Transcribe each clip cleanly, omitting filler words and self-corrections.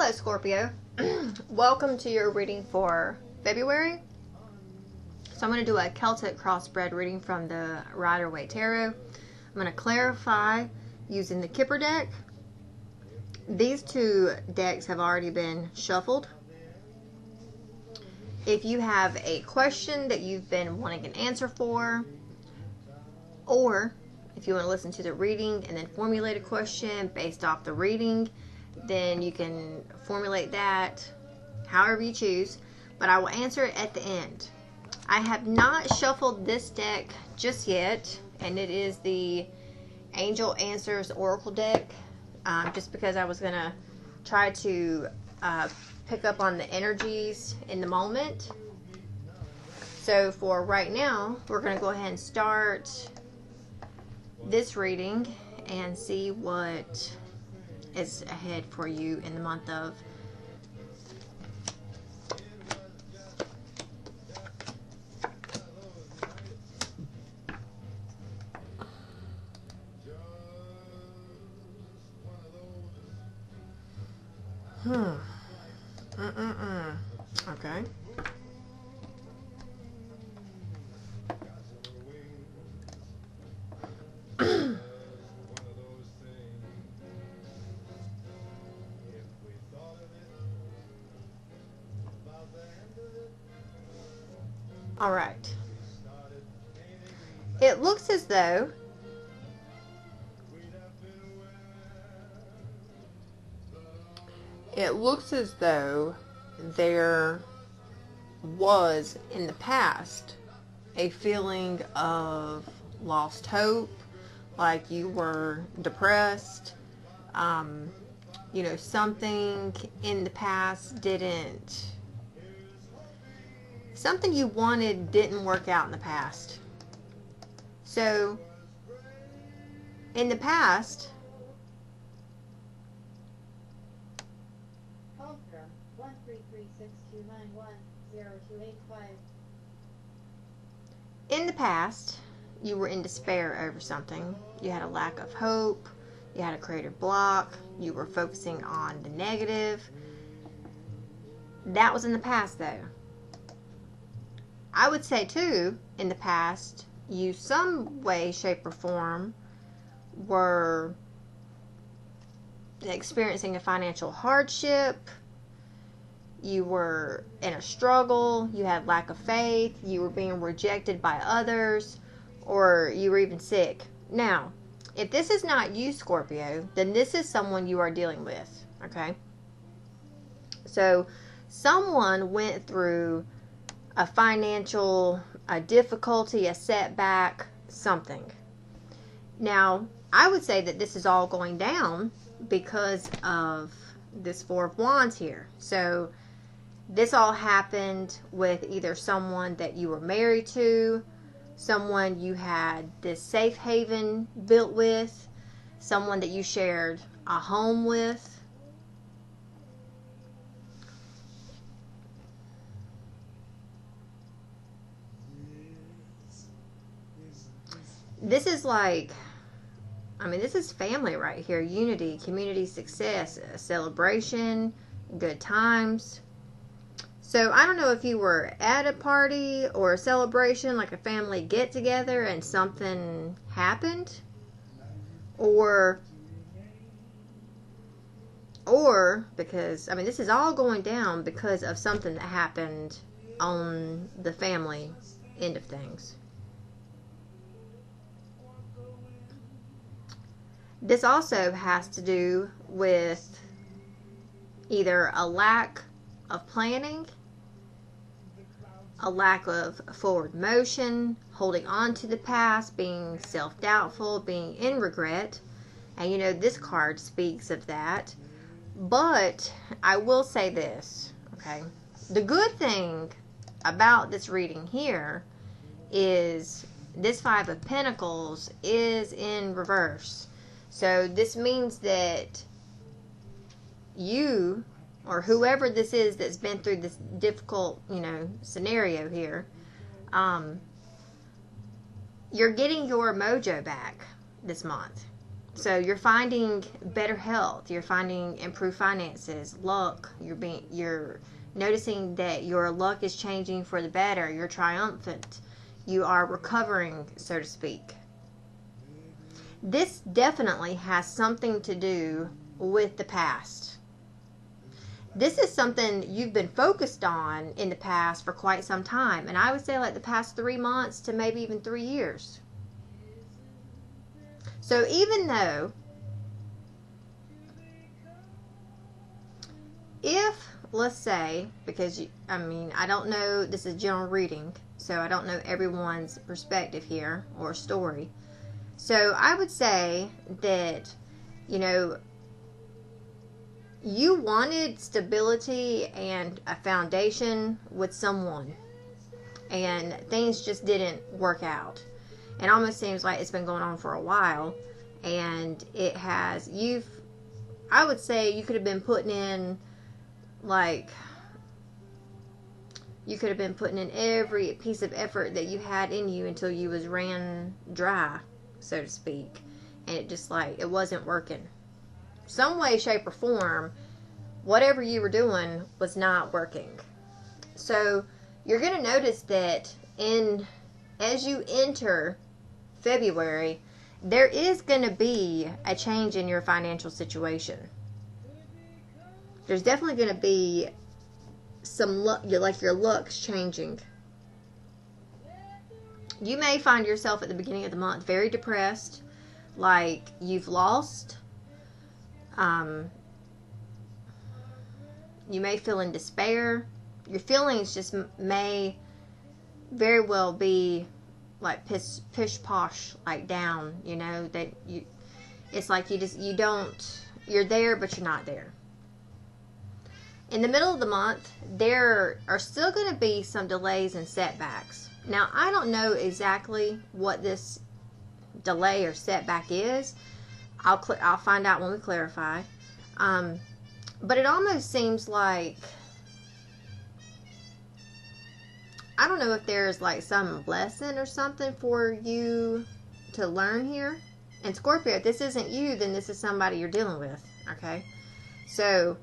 Hello, Scorpio. Welcome to your reading for February. So I'm going to do a Celtic crossbred reading from the Rider-Waite Tarot. I'm going to clarify using the Kipper deck. These two decks have already been shuffled. If you have a question that you've been wanting an answer for, or if you want to listen to the reading and then formulate a question based off the reading, then you can formulate that however you choose, but I will answer it at the end. I have not shuffled this deck just yet, and it is the Angel Answers Oracle deck, just because I was going to try to pick up on the energies in the moment. So for right now, we're going to go ahead and start this reading and see what is ahead for you in the month of Okay. All right. It looks as though there was in the past a feeling of lost hope, like you were depressed. You know, something in the past something you wanted didn't work out in the past. So, in the past, you were in despair over something. You had a lack of hope. You had a creative block. You were focusing on the negative. That was in the past, though. I would say, too, in the past, you some way, shape, or form were experiencing a financial hardship. You were in a struggle. You had lack of faith. You were being rejected by others, or you were even sick. Now, if this is not you, Scorpio, then this is someone you are dealing with, okay? So, someone went through a financial difficulty, a setback, something. Now, I would say that this is all going down because of this Four of Wands here. So, this all happened with either someone that you were married to, someone you had this safe haven built with, someone that you shared a home with. This is like, this is family right here. Unity, community, success, celebration, good times. So, I don't know if you were at a party or a celebration, like a family get-together, and something happened. Or because, this is all going down because of something that happened on the family end of things. This also has to do with either a lack of planning, a lack of forward motion, holding on to the past, being self-doubtful, being in regret. And this card speaks of that. But I will say this, okay? The good thing about this reading here is this Five of Pentacles is in reverse. So this means that you, or whoever this is that's been through this difficult, scenario here, you're getting your mojo back this month. So you're finding better health, you're finding improved finances, luck, you're noticing that your luck is changing for the better, you're triumphant, you are recovering, so to speak. This definitely has something to do with the past. This is something you've been focused on in the past for quite some time, and I would say like the past 3 months to maybe even 3 years. So even though, if, let's say, because, I don't know, this is general reading, so I don't know everyone's perspective here or story. So I would say that, you wanted stability and a foundation with someone, and things just didn't work out. It almost seems like it's been going on for a while, and it has. I would say you could have been putting in, every piece of effort that you had in you until you was ran dry, so to speak, and it just it wasn't working. Some way, shape, or form, whatever you were doing was not working. So you're going to notice that as you enter February, there is going to be a change in your financial situation. There's definitely going to be some luck, your luck's changing. You may find yourself at the beginning of the month very depressed, like you've lost. You may feel in despair. Your feelings just may very well be like pish posh, like down, that it's like you're there, but you're not there. In the middle of the month, there are still going to be some delays and setbacks. Now, I don't know exactly what this delay or setback is. I'll find out when we clarify. But it almost seems like, I don't know if there's some lesson or something for you to learn here. And Scorpio, if this isn't you, then this is somebody you're dealing with. Okay? So,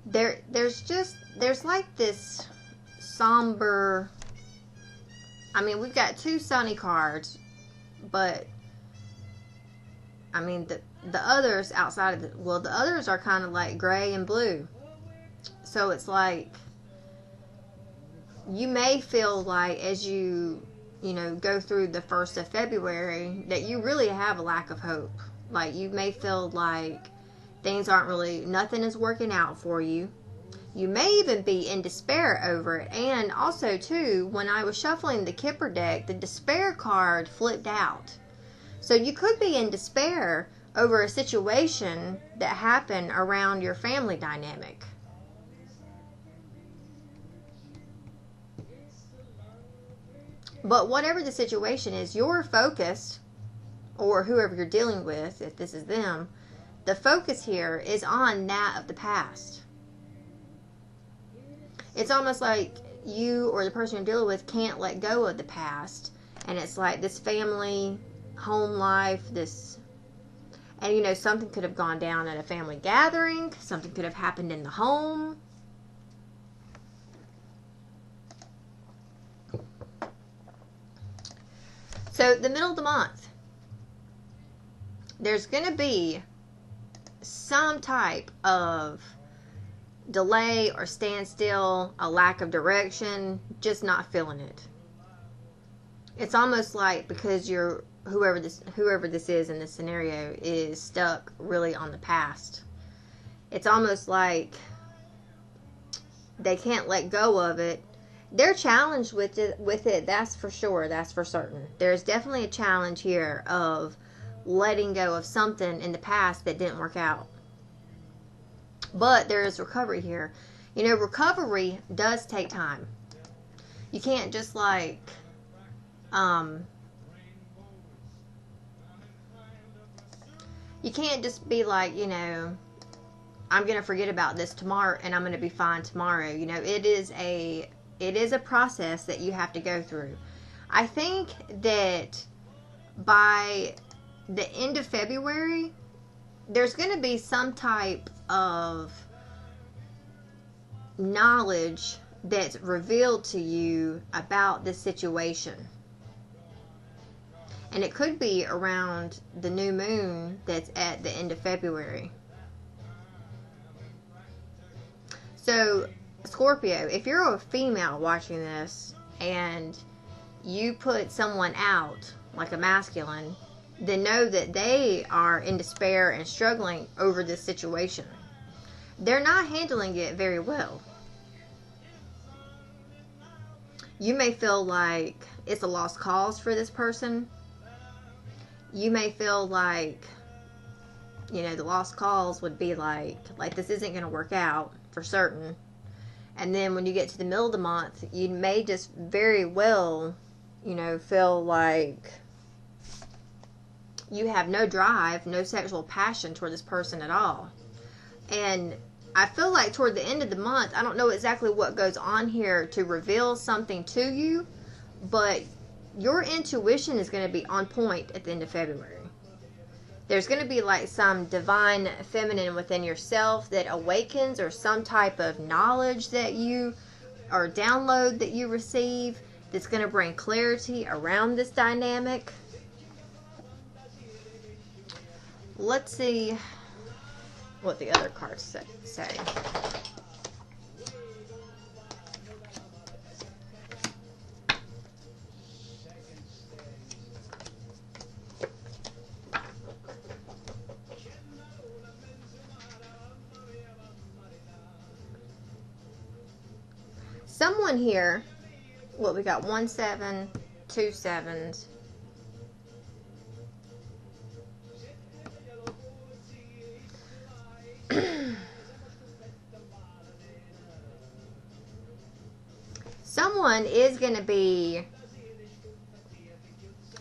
there's this somber, we've got 2 sunny cards, but the others outside of the others are kind of gray and blue. So it's you may feel as you go through the 1st of February that you really have a lack of hope. You may feel things nothing is working out for you. You may even be in despair over it. And also too, when I was shuffling the Kipper deck, the despair card flipped out. So you could be in despair over a situation that happened around your family dynamic. But whatever the situation is, your focus, or whoever you're dealing with, if this is them, the focus here is on that of the past. It's almost like you or the person you're dealing with can't let go of the past. And it's this family, home life, and something could have gone down at a family gathering. Something could have happened in the home. So the middle of the month, there's going to be some type of delay or standstill, a lack of direction, just not feeling it. It's almost because whoever this is in this scenario is stuck really on the past. It's almost like they can't let go of it. They're challenged with it, that's for sure, that's for certain. There's definitely a challenge here of letting go of something in the past that didn't work out. But there is recovery here. Recovery does take time. You can't just you can't just be I'm going to forget about this tomorrow and I'm going to be fine tomorrow. It is a It is a process that you have to go through. I think that by the end of February, there's going to be some type of knowledge that's revealed to you about this situation. And it could be around the new moon that's at the end of February. So, Scorpio, if you're a female watching this and you put someone out, like a masculine, then know that they are in despair and struggling over this situation. They're not handling it very well. You may feel like it's a lost cause for this person. You may feel like, you know, the lost cause would be like this isn't going to work out for certain. And then when you get to the middle of the month, you may just very well, you know, feel like you have no drive, no sexual passion toward this person at all. And I feel like toward the end of the month, I don't know exactly what goes on here to reveal something to you, but your intuition is going to be on point at the end of February. There's going to be like some divine feminine within yourself that awakens, or some type of knowledge that you, or download that you receive, that's going to bring clarity around this dynamic. Let's see what the other cards say. Someone here, well, we got 1 7, 2 7s. Someone is going to be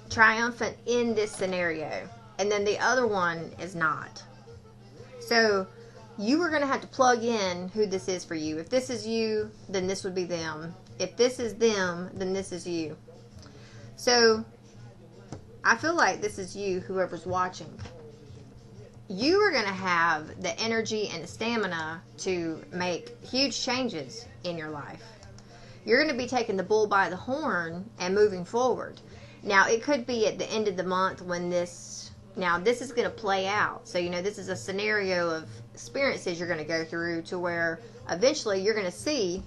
triumphant in this scenario, and then the other one is not. So you are going to have to plug in who this is for you. If this is you, then this would be them. If this is them, then this is you. So I feel like this is you, whoever's watching. You are going to have the energy and the stamina to make huge changes in your life. You're going to be taking the bull by the horn and moving forward. Now, it could be at the end of the month when this is going to play out. So, you know, this is a scenario of experiences you're going to go through to where eventually you're going to see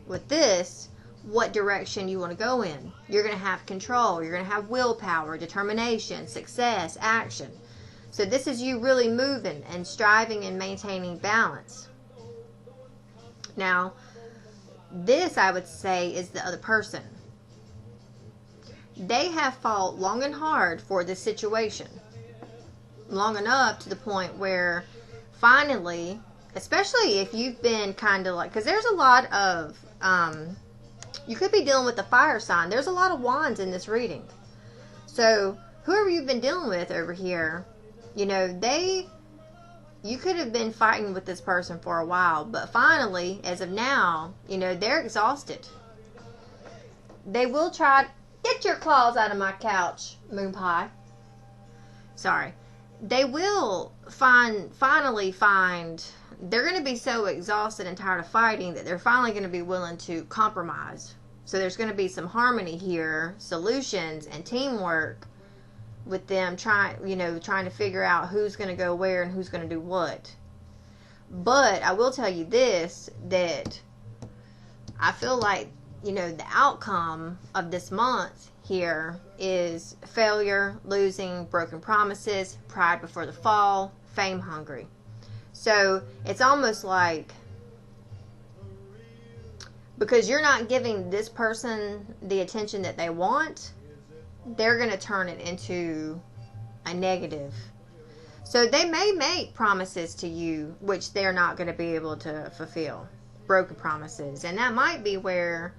with this what direction you want to go in. You're going to have control. You're going to have willpower, determination, success, action. So this is you really moving and striving and maintaining balance. Now, this, I would say, is the other person. They have fought long and hard for this situation. Long enough to the point where finally, especially if you've been kind of like, because there's a lot of, you could be dealing with the fire sign. There's a lot of wands in this reading. So whoever you've been dealing with over here, you know, you could have been fighting with this person for a while, but finally, as of now, you know, they're exhausted. They will try, get your claws out of my couch, Moon Pie. Sorry. They will finally find, they're going to be so exhausted and tired of fighting that they're finally going to be willing to compromise. So there's going to be some harmony here, solutions, and teamwork with them trying to figure out who's going to go where and who's going to do what. But I will tell you this, that I feel like, you know, the outcome of this month here is failure, losing, broken promises, pride before the fall, fame hungry. So it's almost like, because you're not giving this person the attention that they want, they're going to turn it into a negative. So they may make promises to you which they're not going to be able to fulfill. Broken promises. And that might be where,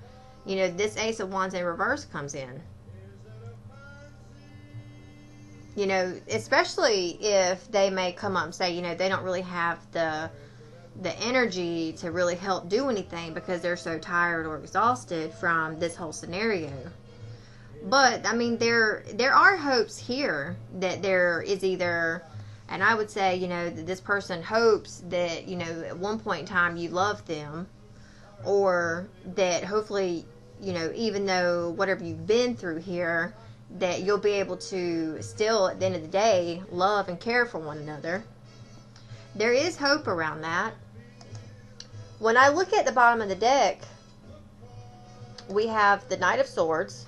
you know, this Ace of Wands in reverse comes in. You know, especially if they may come up and say, you know, they don't really have the the energy to really help do anything because they're so tired or exhausted from this whole scenario. But I mean, there are hopes here that there is either, and I would say, that this person hopes that, at one point in time you loved them, or that hopefully, even though whatever you've been through here, that you'll be able to still, at the end of the day, love and care for one another. There is hope around that. When I look at the bottom of the deck, we have the Knight of Swords,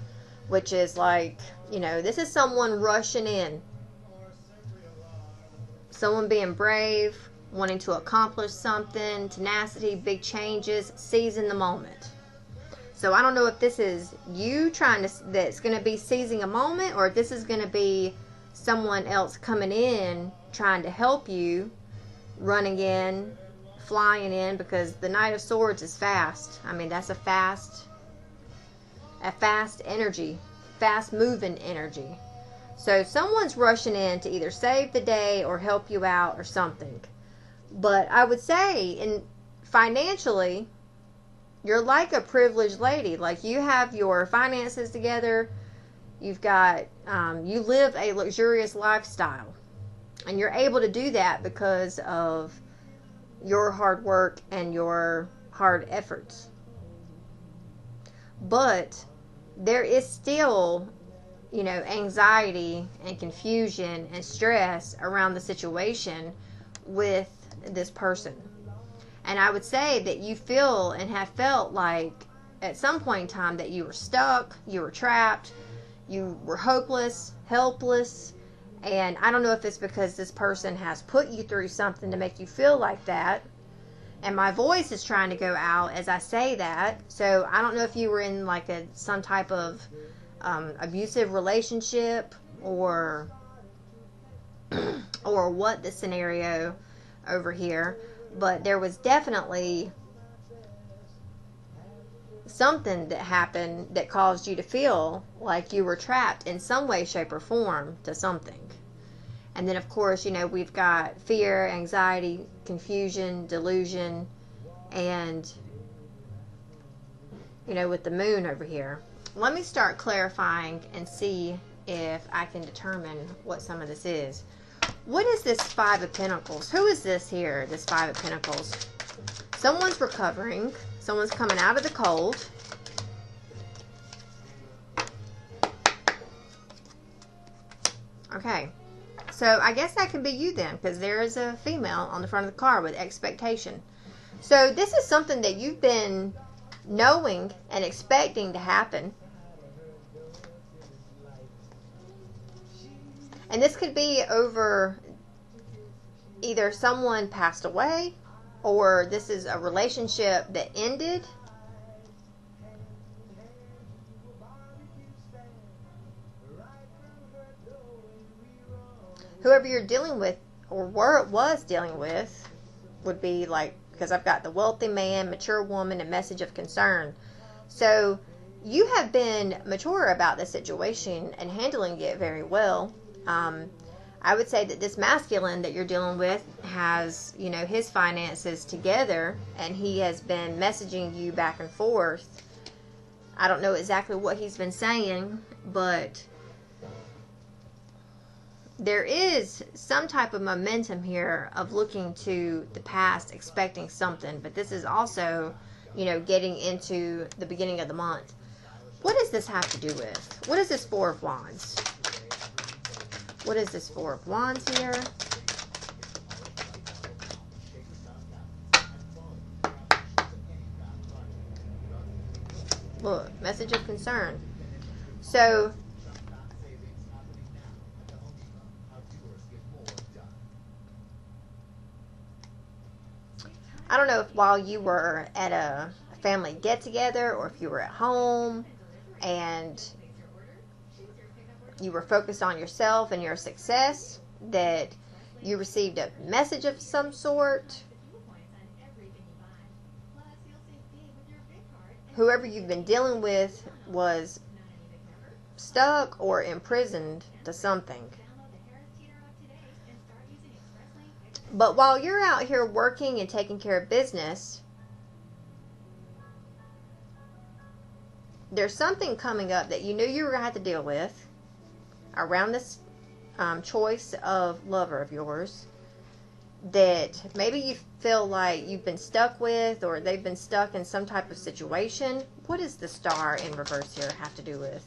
which is like, this is someone rushing in. Someone being brave, wanting to accomplish something, tenacity, big changes, seizing the moment. So I don't know if this is you that's going to be seizing a moment, or if this is going to be someone else coming in, trying to help you, running in, flying in, because the Knight of Swords is fast. I mean, that's a fast energy, fast moving energy. So someone's rushing in to either save the day or help you out or something. But I would say, financially, you're like a privileged lady. Like, you have your finances together. You've got, you live a luxurious lifestyle. And you're able to do that because of your hard work and your hard efforts. But there is still, anxiety and confusion and stress around the situation with this person. And I would say that you feel and have felt like at some point in time that you were stuck, you were trapped, you were hopeless, helpless. And I don't know if it's because this person has put you through something to make you feel like that. And my voice is trying to go out as I say that. So I don't know if you were in like some type of abusive relationship or what the scenario over here. But there was definitely something that happened that caused you to feel like you were trapped in some way, shape, or form to something. And then, of course, we've got fear, anxiety, confusion, delusion, and, with the moon over here. Let me start clarifying and see if I can determine what some of this is. What is this Five of Pentacles? Who is this here, this Five of Pentacles? Someone's recovering. Someone's coming out of the cold. Okay. So I guess that could be you then, because there is a female on the front of the card with expectation. So this is something that you've been knowing and expecting to happen. And this could be over either someone passed away, or this is a relationship that ended. Whoever you're dealing with, or was dealing with, would be like, because I've got the wealthy man, mature woman, and message of concern. So you have been mature about this situation and handling it very well. I would say that this masculine that you're dealing with has, his finances together, and he has been messaging you back and forth. I don't know exactly what he's been saying, but there is some type of momentum here of looking to the past, expecting something. But this is also, getting into the beginning of the month. What does this have to do with? What is this Four of Wands? What is this Four of Wands here? Look, message of concern. So I don't know if while you were at a family get-together, or if you were at home and you were focused on yourself and your success, that you received a message of some sort. Whoever you've been dealing with was stuck or imprisoned to something. But while you're out here working and taking care of business, there's something coming up that you knew you were going to have to deal with around this choice of lover of yours that maybe you feel like you've been stuck with, or they've been stuck in some type of situation. What does the star in reverse here have to do with?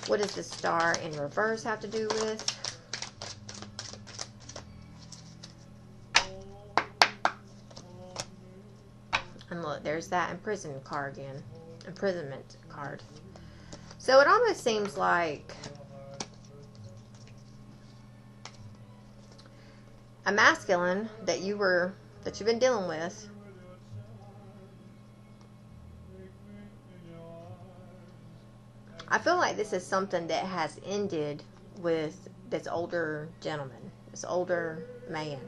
What does the star in reverse have to do with? And look, there's that imprisonment card again. Imprisonment card. So it almost seems like a masculine that you've been dealing with I feel like this is something that has ended with this older gentleman, this older man.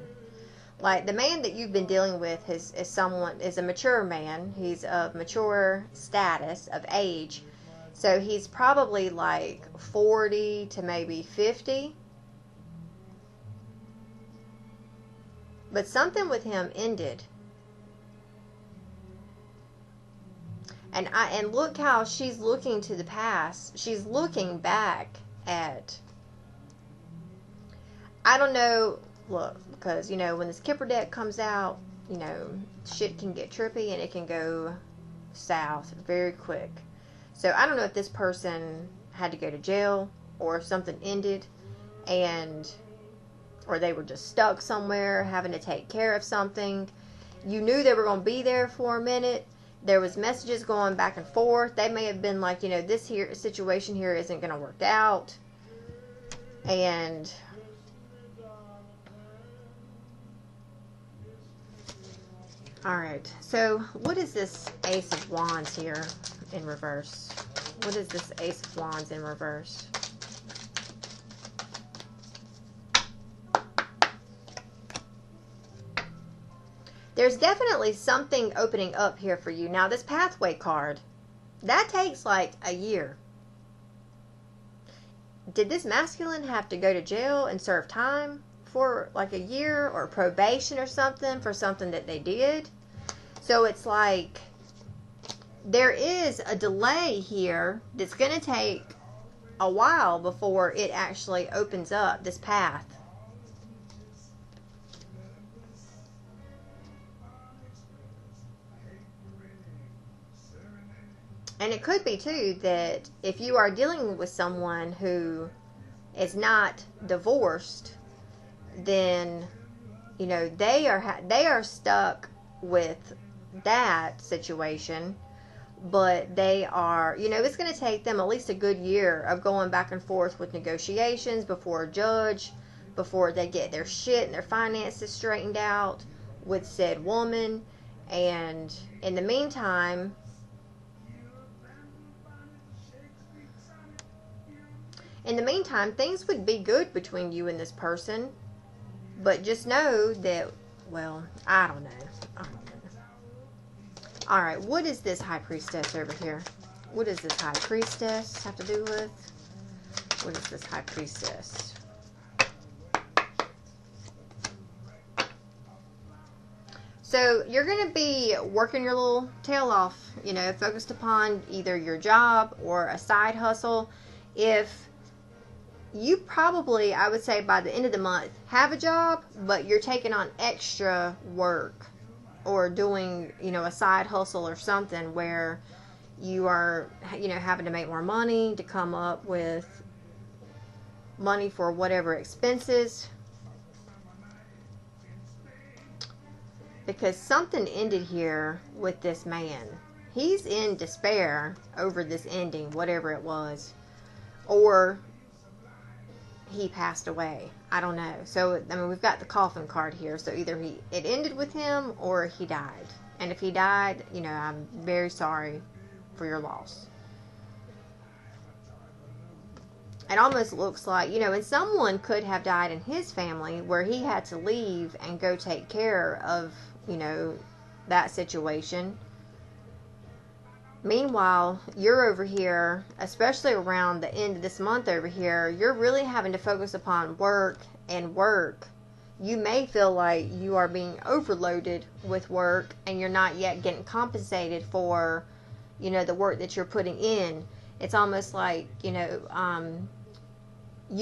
Like the man that you've been dealing with is a mature man. He's of mature status, of age. So he's probably like 40 to maybe 50. But something with him ended. And look how she's looking to the past. She's looking back at, I don't know, look, because, you know, when this Kipper deck comes out, you know, shit can get trippy and it can go south very quick. So I don't know if this person had to go to jail or if something ended or they were just stuck somewhere having to take care of something. You knew they were going to be there for a minute. There was messages going back and forth. They may have been like, you know, this here situation here isn't going to work out. And alright, so what is this Ace of Wands here in reverse? What is this Ace of Wands in reverse? There's definitely something opening up here for you. Now, this pathway card, that takes like a year. Did this masculine have to go to jail and serve time for like a year, or probation or something for something that they did? So it's like there is a delay here that's going to take a while before it actually opens up this path. And it could be, too, that if you are dealing with someone who is not divorced, then, you know, they are stuck with that situation. But they are, you know, it's going to take them at least a good year of going back and forth with negotiations before a judge, before they get their shit and their finances straightened out with said woman. And in the meantime, things would be good between you and this person. But just know that, well, I don't know. Alright, what is this High Priestess over here? What does this High Priestess have to do with? What is this High Priestess? So, you're going to be working your little tail off, you know, focused upon either your job or a side hustle. If you probably, I would say by the end of the month, have a job, but you're taking on extra work or doing, you know, a side hustle or something where you are, you know, having to make more money to come up with money for whatever expenses. Because something ended here with this man. He's in despair over this ending, whatever it was. Or he passed away. I don't know. So, I mean, we've got the coffin card here. So either it ended with him or he died. And if he died, you know, I'm very sorry for your loss. It almost looks like, you know, and someone could have died in his family where he had to leave and go take care of, you know, that situation. Meanwhile, you're over here, especially around the end of this month over here, you're really having to focus upon work and work You may feel like you are being overloaded with work and you're not yet getting compensated for, the work that you're putting in. It's almost like, you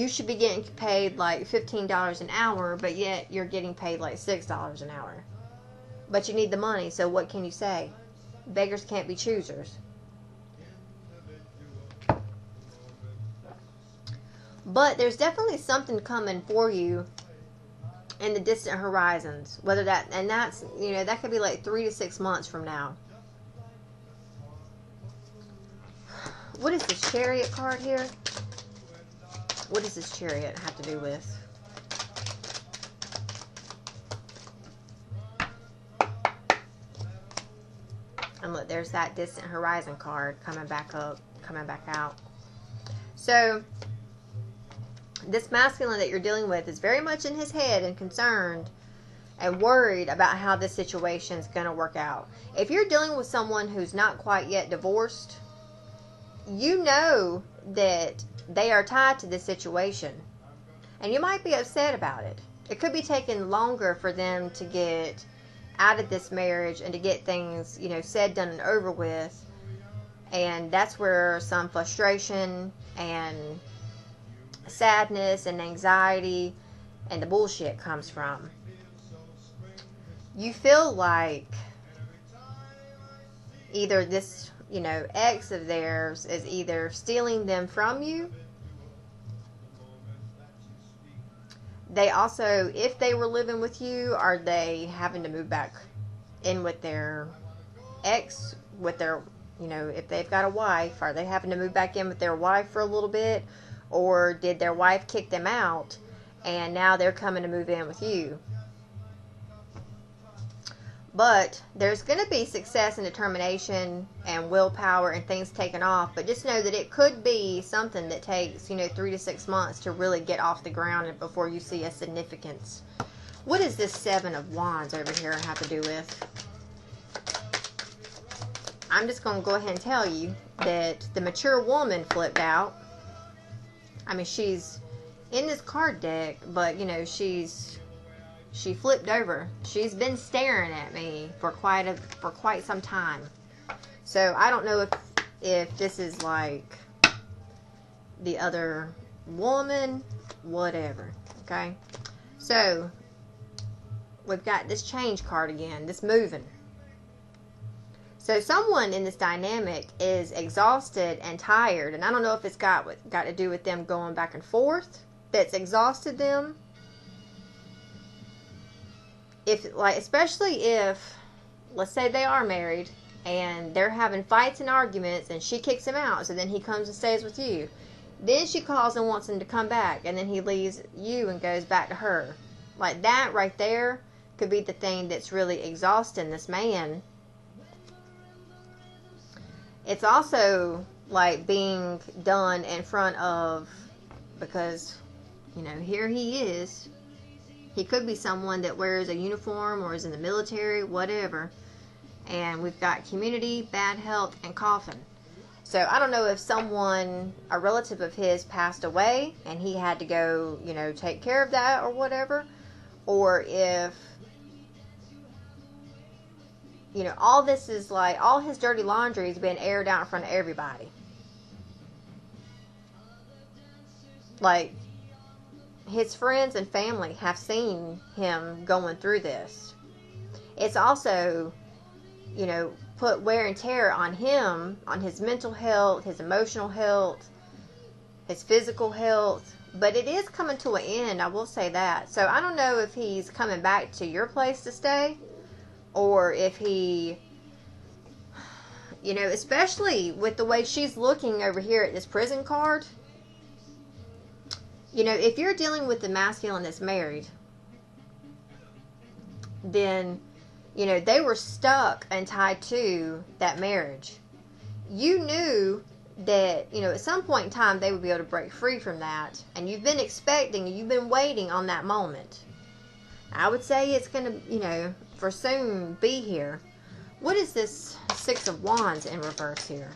should be getting paid like $15 an hour, but yet you're getting paid like $6 an hour. But you need the money, so what can you say? Beggars can't be choosers. But there's definitely something coming for you in the distant horizons. That's, that could be like 3 to 6 months from now. What is this Chariot card here? What does this Chariot have to do with? And look, there's that distant horizon card coming back up, coming back out. So, this masculine that you're dealing with is very much in his head and concerned and worried about how this situation is going to work out. If you're dealing with someone who's not quite yet divorced, you know that they are tied to this situation. And you might be upset about it. It could be taking longer for them to get out of this marriage and to get things, said, done, and over with. And that's where some frustration and sadness and anxiety and the bullshit comes from. You feel like either this, ex of theirs is either stealing them from you. They also, if they were living with you, are they having to move back in with their ex, with their, if they've got a wife, are they having to move back in with their wife for a little bit? Or did their wife kick them out and now they're coming to move in with you? But there's going to be success and determination and willpower and things taken off. But just know that it could be something that takes, 3 to 6 months to really get off the ground before you see a significance. What does this Seven of Wands over here have to do with? I'm just going to go ahead and tell you that the mature woman flipped out. I mean, she's in this card deck, but, she flipped over. She's been staring at me for quite some time. So I don't know if this is like the other woman, whatever. Okay. So we've got this change card again, this moving. So someone in this dynamic is exhausted and tired, and I don't know if it's got to do with them going back and forth that's exhausted them. Especially if, let's say they are married and they're having fights and arguments and she kicks him out, so then he comes and stays with you. Then she calls and wants him to come back, and then he leaves you and goes back to her. Like that right there could be the thing that's really exhausting this man. It's also like being done in front of, because, here he is. He could be someone that wears a uniform or is in the military, whatever. And we've got community, bad health, and coffin. So I don't know if a relative of his passed away and he had to go, take care of that or whatever. Or if, all this is like, all his dirty laundry has been aired out in front of everybody. Like, his friends and family have seen him going through this. It's also, put wear and tear on him, on his mental health, his emotional health, his physical health. But it is coming to an end, I will say that. So I don't know if he's coming back to your place to stay, or if he, especially with the way she's looking over here at this prison card. If you're dealing with the masculine that's married, then, they were stuck and tied to that marriage. You knew that, at some point in time, they would be able to break free from that. And you've been expecting, you've been waiting on that moment. I would say it's going to, for soon be here. What is this Six of Wands in reverse here?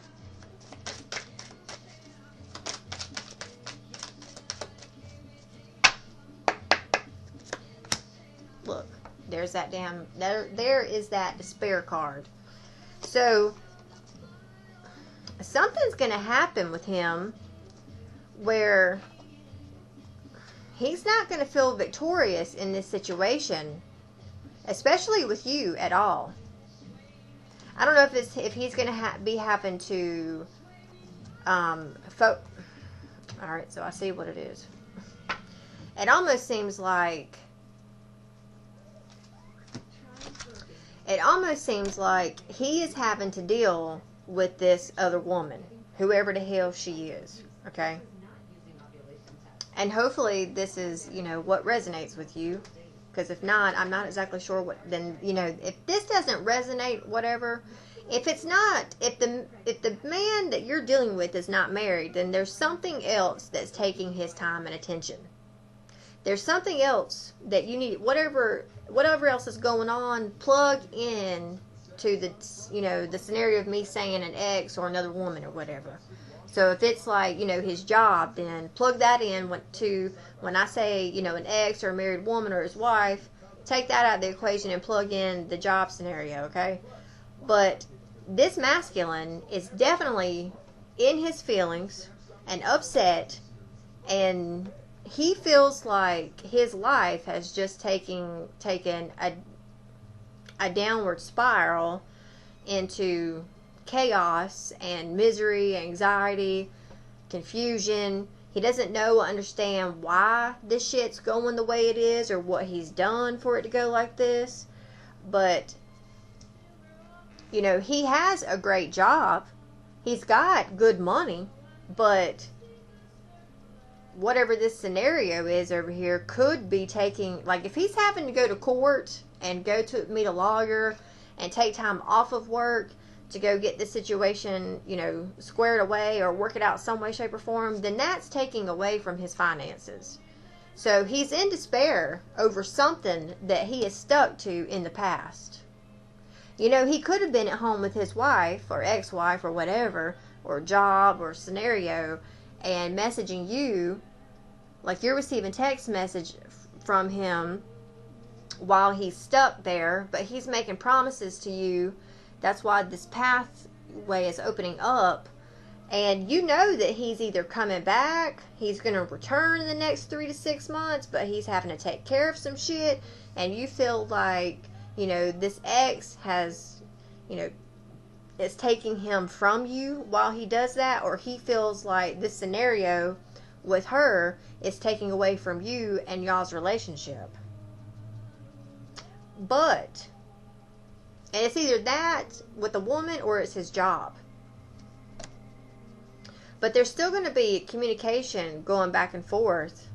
there's that there is that despair card. So something's going to happen with him where he's not going to feel victorious in this situation, especially with you at all. I don't know if he's going to be having to alright, so I see what it is. It almost seems like he is having to deal with this other woman, whoever the hell she is, okay? And hopefully this is, what resonates with you. Because if not, I'm not exactly sure what, then, if this doesn't resonate, whatever, if the man that you're dealing with is not married, then there's something else that's taking his time and attention. There's something else that you need, whatever else is going on, plug in to the, the scenario of me saying an ex or another woman or whatever. So if it's like, his job, then plug that in when I say, an ex or a married woman or his wife, take that out of the equation and plug in the job scenario, okay? But this masculine is definitely in his feelings and upset, and he feels like his life has just taken a downward spiral into chaos and misery, anxiety, confusion. He doesn't know or understand why this shit's going the way it is or what he's done for it to go like this. But, he has a great job. He's got good money. But whatever this scenario is over here could be taking, like if he's having to go to court and go to meet a lawyer and take time off of work to go get the situation, squared away or work it out some way, shape, or form, then that's taking away from his finances. So he's in despair over something that he is stuck to in the past. He could have been at home with his wife or ex-wife or whatever, or job or scenario, and messaging you, like you're receiving text message from him while he's stuck there, but he's making promises to you. That's why this pathway is opening up. And you know that he's either coming back, he's going to return in the next 3 to 6 months, but he's having to take care of some shit. And you feel like, this ex has, is taking him from you while he does that. Or he feels like this scenario with her is taking away from you and y'all's relationship. But and it's either that with a woman or it's his job. But there's still going to be communication going back and forth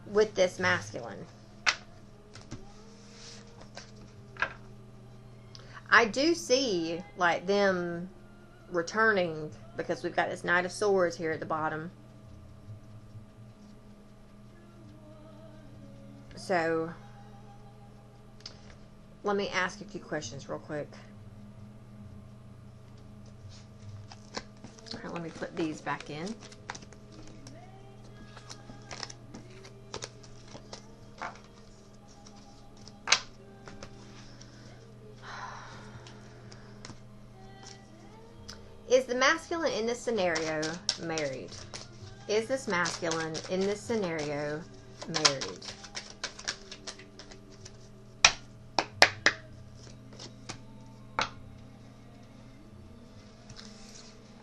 with this masculine. I do see like them returning, because we've got this Knight of Swords here at the bottom. So let me ask a few questions real quick. Alright, let me put these back in. Is the masculine in this scenario married? Is this masculine in this scenario married?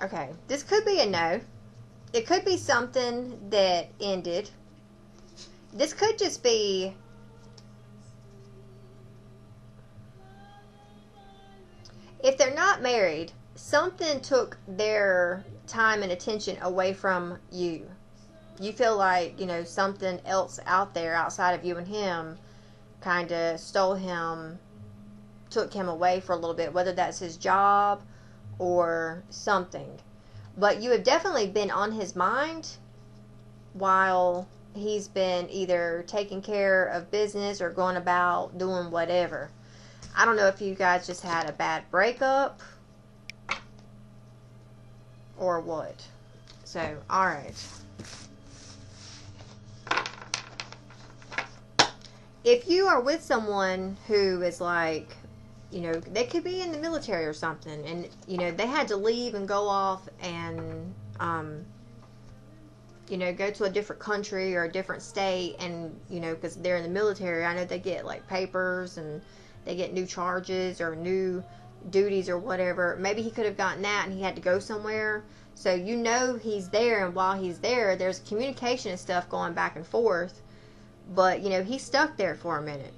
Okay, this could be a no. It could be something that ended. This could just be if they're not married, something took their time and attention away from you. You feel like, something else out there outside of you and him kind of stole him, took him away for a little bit, whether that's his job or something. But you have definitely been on his mind while he's been either taking care of business or going about doing whatever. I don't know if you guys just had a bad breakup or what. So, alright. if you are with someone who is like, you know, they could be in the military or something, and, you know, they had to leave and go off and, you know, go to a different country or a different state, and, you know, because they're in the military, I know they get, like, papers, and they get new charges or new duties or whatever. Maybe he could have gotten that and he had to go somewhere. So, you know, he's there, and while he's there, there's communication and stuff going back and forth. But, you know, he's stuck there for a minute.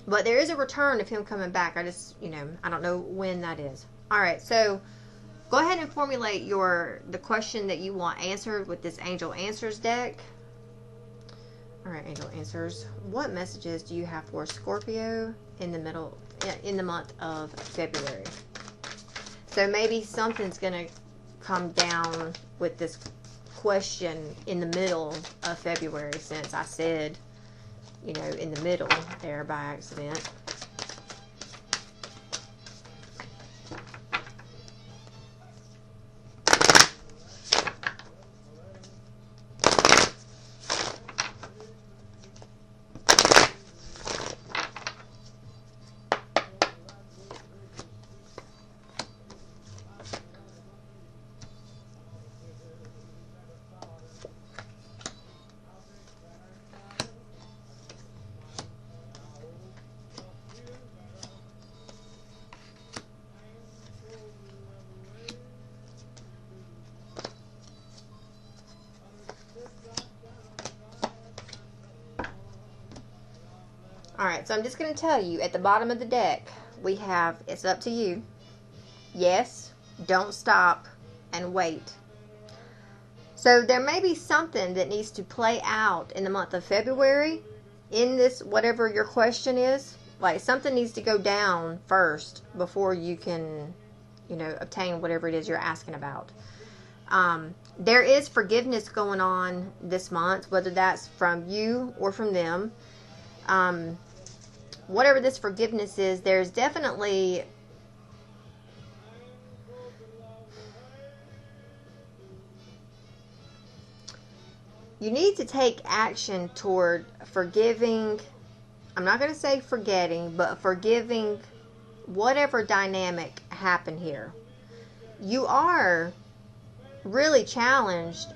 But there is a return of him coming back. I just, you know, I don't know when that is. Alright, so go ahead and formulate the question that you want answered with this Angel Answers deck. Alright, Angel Answers. What messages do you have for Scorpio in the month of February? So maybe something's going to come down with this question in the middle of February, since I said, you know, in the middle there by accident. Alright, so I'm just going to tell you, at the bottom of the deck, we have, it's up to you. Yes, don't stop, and wait. So there may be something that needs to play out in the month of February, in this, whatever your question is. Like, something needs to go down first before you can, you know, obtain whatever it is you're asking about. There is forgiveness going on this month, whether that's from you or from them. Whatever this forgiveness is, there's definitely you need to take action toward forgiving. I'm not going to say forgetting, but forgiving whatever dynamic happened here. You are really challenged.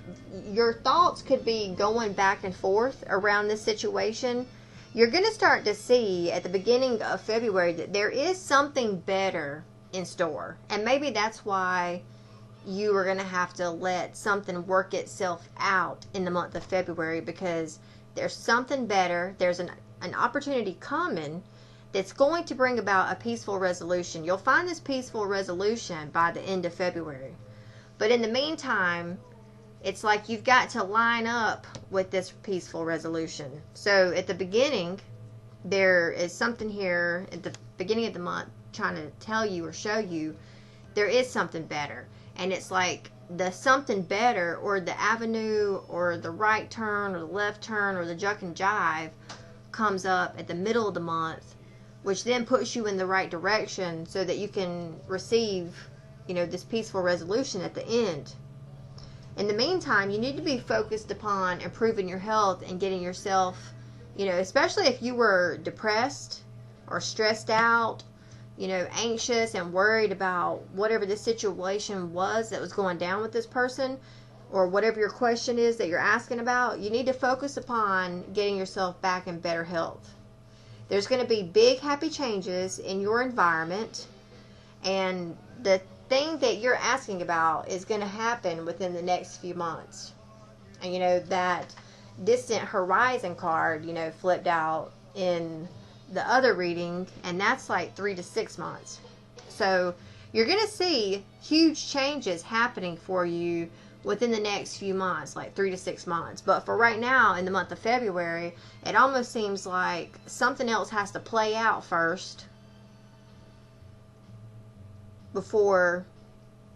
Your thoughts could be going back and forth around this situation. You're going to start to see at the beginning of February that there is something better in store. And maybe that's why you are going to have to let something work itself out in the month of February, because there's something better. There's an opportunity coming that's going to bring about a peaceful resolution. You'll find this peaceful resolution by the end of February. But in the meantime, it's like you've got to line up with this peaceful resolution. So at the beginning, there is something here at the beginning of the month trying to tell you or show you there is something better. And it's like the something better, or the avenue, or the right turn, or the left turn, or the juck and jive comes up at the middle of the month, which then puts you in the right direction so that you can receive, you know, this peaceful resolution at the end. In the meantime, you need to be focused upon improving your health and getting yourself, you know, especially if you were depressed or stressed out, you know, anxious and worried about whatever the situation was that was going down with this person, or whatever your question is that you're asking about. You need to focus upon getting yourself back in better health. There's going to be big, happy changes in your environment, and the thing that you're asking about is going to happen within the next few months. And, you know, that distant horizon card, you know, flipped out in the other reading, and that's like 3 to 6 months. So you're going to see huge changes happening for you within the next few months, like 3 to 6 months. But for right now, in the month of February, it almost seems like something else has to play out first before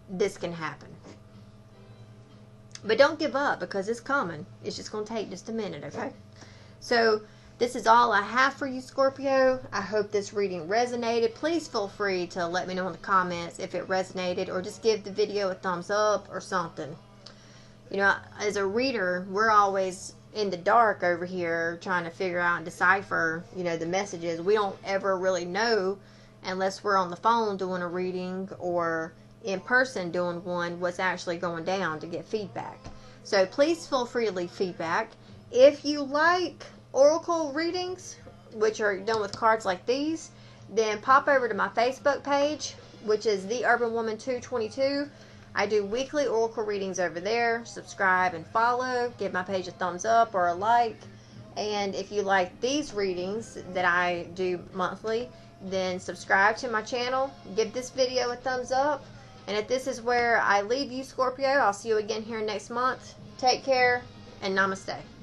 this can happen. But don't give up, because it's coming. It's just going to take just a minute, okay? So this is all I have for you, Scorpio. I hope this reading resonated. Please feel free to let me know in the comments if it resonated, or just give the video a thumbs up or something. You know, as a reader, we're always in the dark over here trying to figure out and decipher, the messages. We don't ever really know unless we're on the phone doing a reading or in person doing one what's actually going down to get feedback. So please feel free to leave feedback. If you like oracle readings, which are done with cards like these, then pop over to my Facebook page, which is The Urban Woman 222. I do weekly oracle readings over there. Subscribe and follow. Give my page a thumbs up or a like. And if you like these readings that I do monthly, then subscribe to my channel. Give this video a thumbs up. And if this is where I leave you, Scorpio, I'll see you again here next month. Take care and namaste.